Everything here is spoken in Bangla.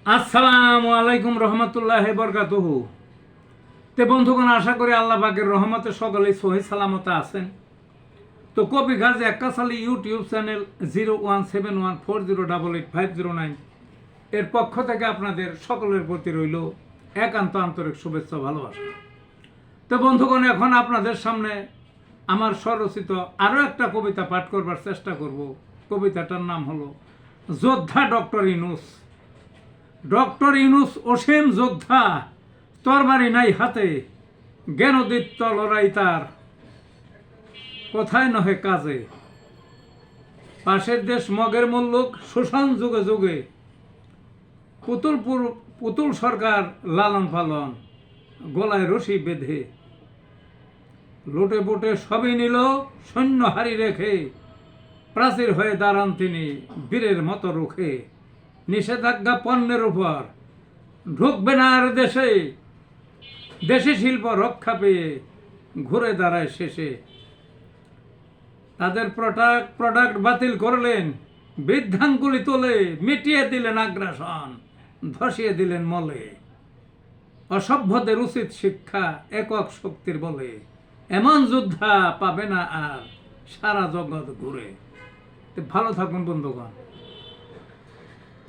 আসসালামু আলাইকুম রহমতুল্লাহ বরকাতুহু। তে বন্ধুগণ, আশা করি আল্লাহ পাকের রহমতে সকলেই সহি সালামতে আছেন। তো কবি গাজী এক্কাশালী ইউটিউব চ্যানেল 017140885009 এর পক্ষ থেকে আপনাদের সকলের প্রতি রইল একান্ত আন্তরিক শুভেচ্ছা ভালোবাসা। তো বন্ধুগণ, এখন আপনাদের সামনে আমার স্বরচিত আরও একটা কবিতা পাঠ করবার চেষ্টা করব। কবিতাটার নাম হলো যোদ্ধা ডক্টর ইউনূস। ডক্টর ইউনূস অসীম যোদ্ধা, তরবারি নাই হাতে, জ্ঞানোদীপ্ত লড়াই তার, কথায় নহে কাজে। পাশের দেশ মগের মুল্লুক শোষণ যুগে যুগে, পুতুল সরকার লালন পালন, গলায় রশি বেঁধে। লোটে বোটে সবই নিল, সৈন্য হারি রেখে, প্রাচীর হয়ে দাঁড়ান তিনি বীরের মতো রুখে। নিষেধাজ্ঞা পণ্যের উপর, ঢুকবে না আর দেশে, দেশি শিল্প রক্ষা পেয়ে ঘুরে দাঁড়ায় শেষে। তাদের প্রোডাক্ট বাতিল করলেন, বৃদ্ধাঙ্গুলি তোলে, মিটিয়ে দিলেন আগ্রাসন, ধসিয়ে দিলেন মলে। অসভ্যদের উচিত শিক্ষা একক শক্তির বলে, এমন যোদ্ধা পাবে না আর সারা জগৎ ঘুরে। ভালো থাকুন বন্ধুগণ।